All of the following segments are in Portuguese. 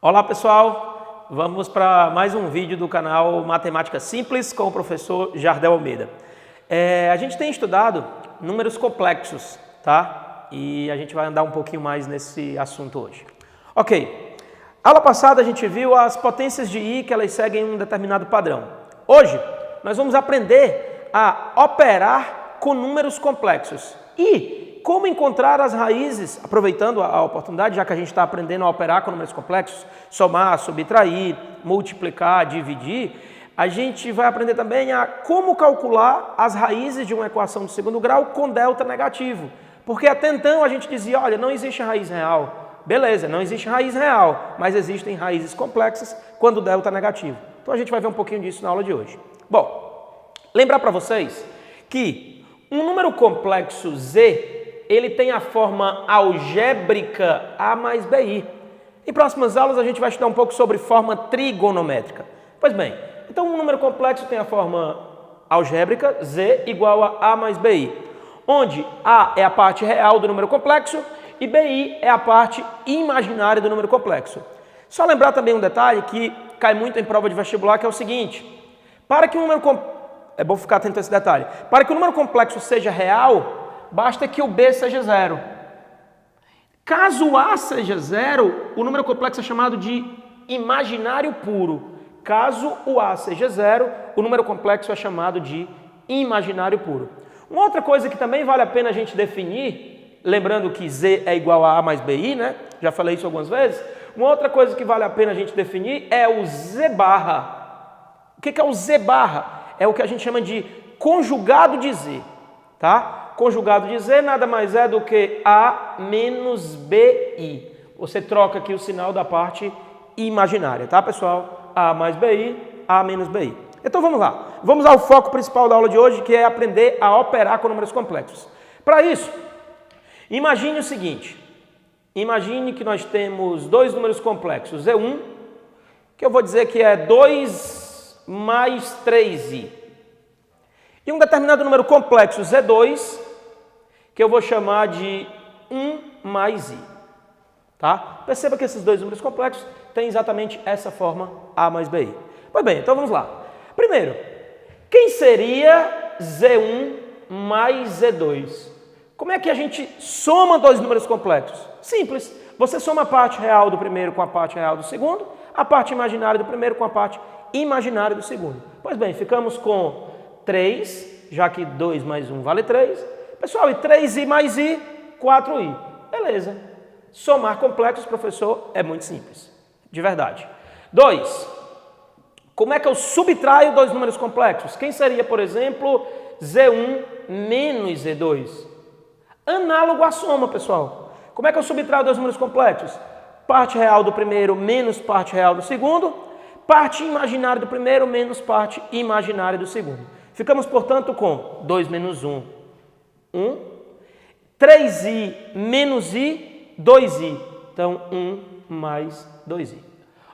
Olá pessoal, vamos para mais um vídeo do canal Matemática Simples com o professor Jardel Almeida. A gente tem estudado números complexos, tá? E a gente vai andar um pouquinho mais nesse assunto hoje. Ok, aula passada a gente viu as potências de I que elas seguem um determinado padrão. Hoje nós vamos aprender a operar com números complexos e como encontrar as raízes, aproveitando a oportunidade, já que a gente está aprendendo a operar com números complexos, somar, subtrair, multiplicar, dividir, a gente vai aprender também a como calcular as raízes de uma equação de segundo grau com delta negativo. Porque até então a gente dizia, olha, não existe raiz real. Beleza, não existe raiz real, mas existem raízes complexas quando o delta é negativo. Então a gente vai ver um pouquinho disso na aula de hoje. Bom, lembrar para vocês que um número complexo Z, ele tem a forma algébrica A mais BI. Em próximas aulas a gente vai estudar um pouco sobre forma trigonométrica. Pois bem, então um número complexo tem a forma algébrica Z igual a A mais BI, onde A é a parte real do número complexo e BI é a parte imaginária do número complexo. Só lembrar também um detalhe que cai muito em prova de vestibular, que é o seguinte: para que um número é bom ficar atento a esse detalhe. Para que o número complexo seja real, basta que o B seja zero. Caso o A seja zero, o número complexo é chamado de imaginário puro. Caso o A seja zero, o número complexo é chamado de imaginário puro. Uma outra coisa que também vale a pena a gente definir, lembrando que Z é igual a A mais BI, né? Já falei isso algumas vezes. Uma outra coisa que vale a pena a gente definir é o Z barra. O que é o Z barra? É o que a gente chama de conjugado de Z, tá? Conjugado de Z nada mais é do que A menos BI. Você troca aqui o sinal da parte imaginária, tá, pessoal? A mais BI, A menos BI. Então vamos lá. Vamos ao foco principal da aula de hoje, que é aprender a operar com números complexos. Para isso, imagine o seguinte. Imagine que nós temos dois números complexos. Z1, que eu vou dizer que é 2 mais 3i. E um determinado número complexo, Z2, que eu vou chamar de 1 mais i. Tá? Perceba que esses dois números complexos têm exatamente essa forma, A mais BI. Pois bem, então vamos lá. Primeiro, quem seria Z1 mais Z2? Como é que a gente soma dois números complexos? Simples. Você soma a parte real do primeiro com a parte real do segundo, a parte imaginária do primeiro com a parte imaginária do segundo. Pois bem, ficamos com 3, já que 2 mais 1 vale 3. Pessoal, e 3i mais i, 4i. Beleza. Somar complexos, professor, é muito simples. De verdade. 2. Como é que eu subtraio dois números complexos? Quem seria, por exemplo, Z1 menos Z2? Análogo à soma, pessoal. Como é que eu subtraio dois números complexos? Parte real do primeiro menos parte real do segundo. Parte imaginária do primeiro menos parte imaginária do segundo. Ficamos, portanto, com 2 menos 1, 1. 3i menos i, 2i. Então, 1 mais 2i.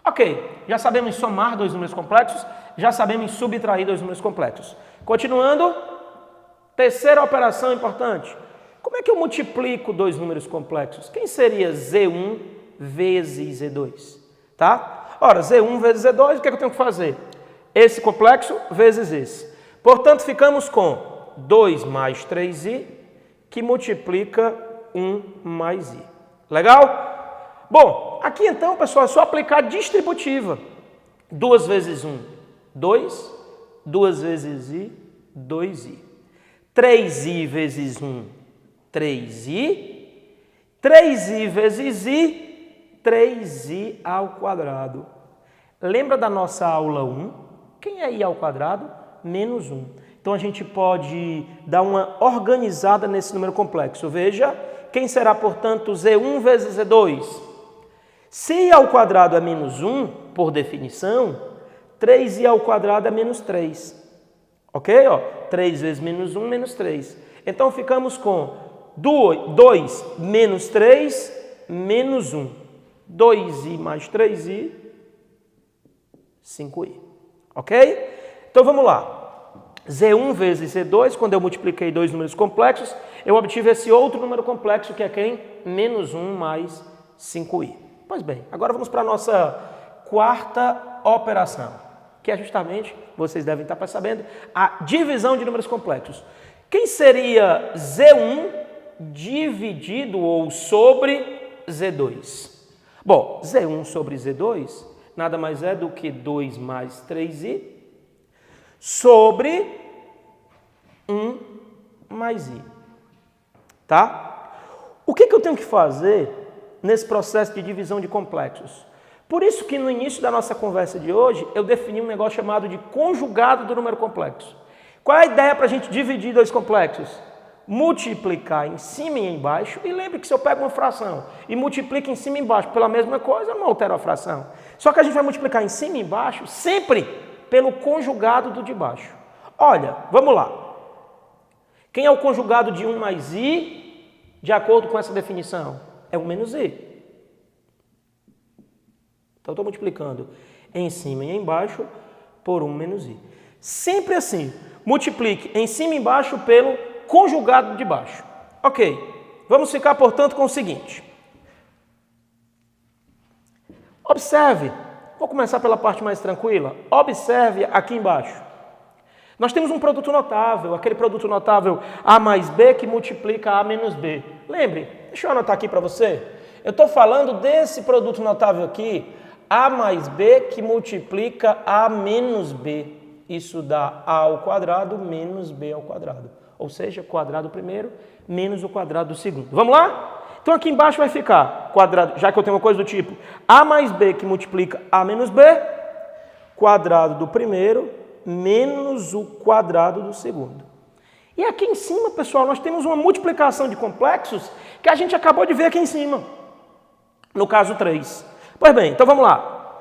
Ok, já sabemos somar dois números complexos, já sabemos subtrair dois números complexos. Continuando, terceira operação importante. Como é que eu multiplico dois números complexos? Quem seria Z1 vezes Z2? Tá? Ora, Z1 vezes Z2, o que eu tenho que fazer? Esse complexo vezes esse. Portanto, ficamos com 2 mais 3i, que multiplica 1 mais i. Legal? Bom, aqui então, pessoal, é só aplicar distributiva. 2 vezes 1, 2. 2 vezes i, 2i. 3i vezes 1, 3i. 3i vezes i, 3i ao quadrado. Lembra da nossa aula 1? Quem é i ao quadrado? Menos 1. Então a gente pode dar uma organizada nesse número complexo. Veja, quem será, portanto, Z1 vezes Z2? Se i ao quadrado é menos 1, por definição, 3i ao quadrado é menos 3. Ok? Ó, 3 vezes menos 1, menos 3. Então ficamos com 2 menos 3, menos 1. 2i mais 3i, 5i. Ok? Então vamos lá. Z1 vezes Z2, quando eu multipliquei dois números complexos, eu obtive esse outro número complexo que é quem? Menos 1 mais 5i. Pois bem, agora vamos para a nossa quarta operação, que é justamente, vocês devem estar sabendo, a divisão de números complexos. Quem seria Z1 dividido ou sobre Z2? Bom, Z1 sobre Z2 nada mais é do que 2 mais 3i sobre 1 mais i. Tá? O que eu tenho que fazer nesse processo de divisão de complexos? Por isso que no início da nossa conversa de hoje, eu defini um negócio chamado de conjugado do número complexo. Qual é a ideia para a gente dividir dois complexos? Multiplicar em cima e embaixo, e lembre que se eu pego uma fração e multiplico em cima e embaixo pela mesma coisa, eu não altero a fração. Só que a gente vai multiplicar em cima e embaixo sempre pelo conjugado do de baixo. Olha, vamos lá. Quem é o conjugado de 1 mais i, de acordo com essa definição? É 1 menos i. Então, eu estou multiplicando em cima e embaixo por 1 menos i. Sempre assim, multiplique em cima e embaixo pelo conjugado de baixo. Ok, vamos ficar, portanto, com o seguinte. Observe, vou começar pela parte mais tranquila. Observe aqui embaixo. Nós temos um produto notável, aquele produto notável A mais B que multiplica A menos B. Lembre, deixa eu anotar aqui para você. Eu estou falando desse produto notável aqui, A mais B que multiplica A menos B. Isso dá A ao quadrado menos B ao quadrado. Ou seja, quadrado primeiro menos o quadrado do segundo. Vamos lá? Então aqui embaixo vai ficar, quadrado, já que eu tenho uma coisa do tipo A mais B que multiplica A menos B, quadrado do primeiro menos o quadrado do segundo. E aqui em cima, pessoal, nós temos uma multiplicação de complexos que a gente acabou de ver aqui em cima. No caso 3. Pois bem, então vamos lá.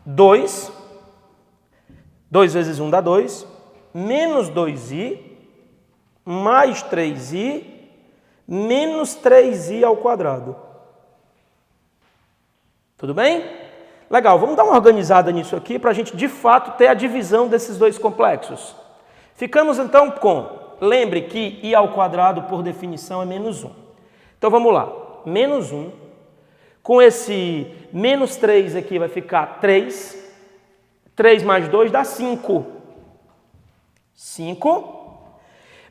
2 vezes 1 dá 2, menos 2i, mais 3i, menos 3i ao quadrado. Tudo bem? Legal, vamos dar uma organizada nisso aqui para a gente, de fato, ter a divisão desses dois complexos. Ficamos, então, com... Lembre que i ao quadrado, por definição, é menos 1. Então, vamos lá. Menos 1. Com esse menos 3 aqui vai ficar 3. 3 mais 2 dá 5. 5.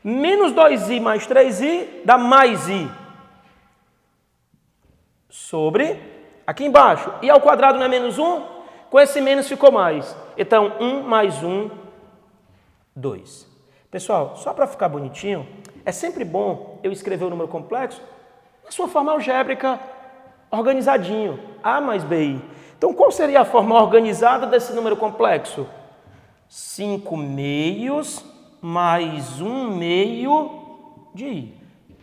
Menos 2i mais 3i dá mais i. Sobre, aqui embaixo, i ao quadrado não é menos 1? Com esse menos ficou mais. Então, 1 mais 1, 2. Pessoal, só para ficar bonitinho, é sempre bom eu escrever o número complexo na sua forma algébrica, organizadinho. A mais bi. Então, qual seria a forma organizada desse número complexo? 5 meios mais 1 meio de i.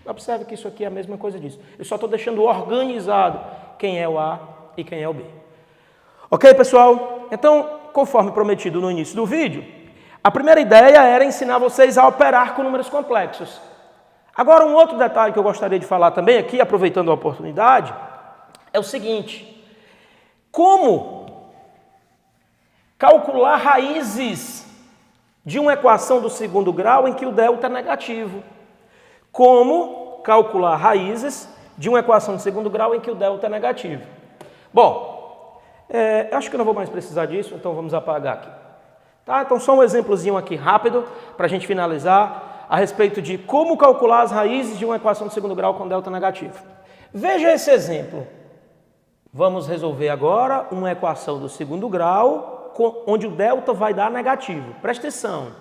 Observe que isso aqui é a mesma coisa disso. Eu só estou deixando organizado quem é o A e quem é o B. Ok, pessoal? Então, conforme prometido no início do vídeo, a primeira ideia era ensinar vocês a operar com números complexos. Agora, um outro detalhe que eu gostaria de falar também aqui, aproveitando a oportunidade, é o seguinte: como calcular raízes de uma equação do segundo grau em que o delta é negativo? Como calcular raízes de uma equação de segundo grau em que o delta é negativo? Bom, acho que eu não vou mais precisar disso, então vamos apagar aqui. Tá? Então, só um exemplozinho aqui rápido para a gente finalizar a respeito de como calcular as raízes de uma equação de segundo grau com delta negativo. Veja esse exemplo. Vamos resolver agora uma equação do segundo grau onde o delta vai dar negativo. Presta atenção.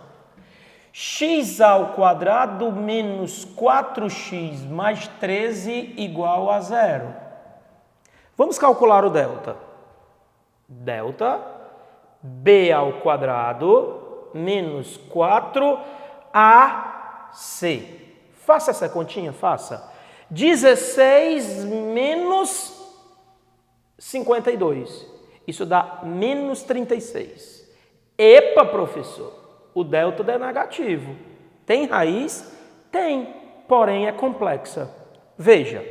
X ao quadrado menos 4x mais 13 igual a 0. Vamos calcular o delta. Delta b ao quadrado menos 4ac. Faça essa continha, faça. 16 menos 52. Isso dá menos 36. Epa, professor, o delta é negativo. Tem raiz? Tem, porém é complexa. Veja,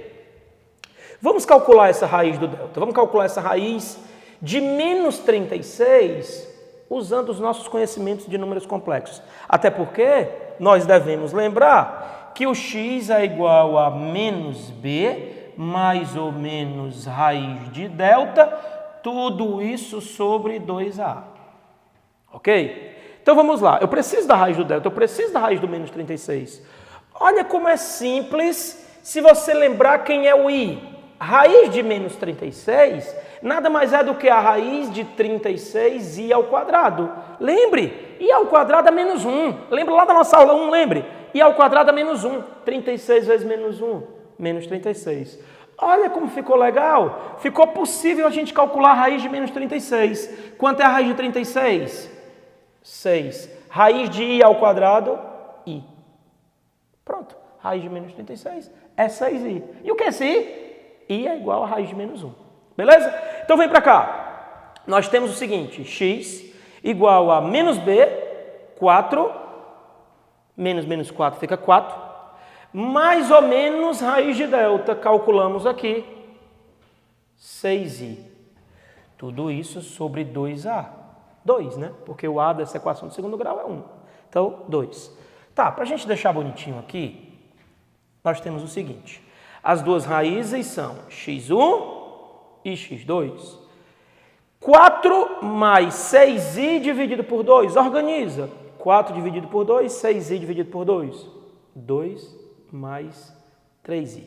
vamos calcular essa raiz do delta. Vamos calcular essa raiz de menos 36 usando os nossos conhecimentos de números complexos. Até porque nós devemos lembrar que o x é igual a menos b mais ou menos raiz de delta, tudo isso sobre 2A. Ok? Então vamos lá, eu preciso da raiz do delta, eu preciso da raiz do menos 36. Olha como é simples se você lembrar quem é o i. Raiz de menos 36 nada mais é do que a raiz de 36i ao quadrado. Lembre, i ao quadrado é menos 1. Lembra lá da nossa aula 1, lembre? I ao quadrado é menos 1. 36 vezes menos 1, menos 36. Olha como ficou legal. Ficou possível a gente calcular a raiz de menos 36. Quanto é a raiz de 36? 6. Raiz de i ao quadrado, i. Pronto. Raiz de menos 36 é 6i. E o que é esse i? I é igual a raiz de menos 1. Beleza? Então vem para cá. Nós temos o seguinte. X igual a menos b, 4. Menos 4 fica 4. Mais ou menos raiz de delta. Calculamos aqui. 6i. Tudo isso sobre 2a. 2, né? Porque o a dessa equação de segundo grau é 1. Então, 2. Tá, para a gente deixar bonitinho aqui, nós temos o seguinte. As duas raízes são x1 e x2. 4 mais 6i dividido por 2. Organiza. 4 dividido por 2, 6i dividido por 2. 2 mais 3i.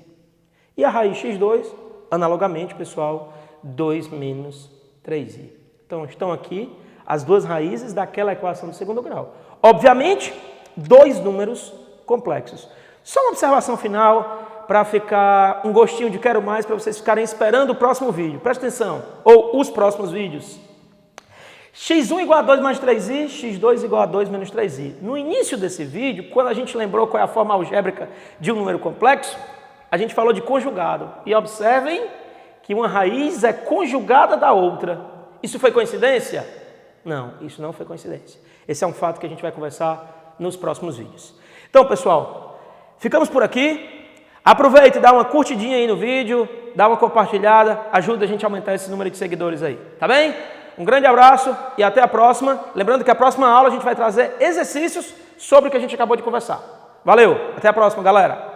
E a raiz x2, analogamente, pessoal, 2 menos 3i. Então, estão aqui as duas raízes daquela equação de segundo grau. Obviamente, dois números complexos. Só uma observação final para ficar um gostinho de quero mais, para vocês ficarem esperando o próximo vídeo. Presta atenção, ou os próximos vídeos. x1 igual a 2 mais 3i, x2 igual a 2 menos 3i. No início desse vídeo, quando a gente lembrou qual é a forma algébrica de um número complexo, a gente falou de conjugado. E observem que uma raiz é conjugada da outra. Isso foi coincidência? Não, isso não foi coincidência. Esse é um fato que a gente vai conversar nos próximos vídeos. Então, pessoal, ficamos por aqui. Aproveite e dá uma curtidinha aí no vídeo, dá uma compartilhada, ajuda a gente a aumentar esse número de seguidores aí, tá bem? Um grande abraço e até a próxima. Lembrando que a próxima aula a gente vai trazer exercícios sobre o que a gente acabou de conversar. Valeu, até a próxima, galera!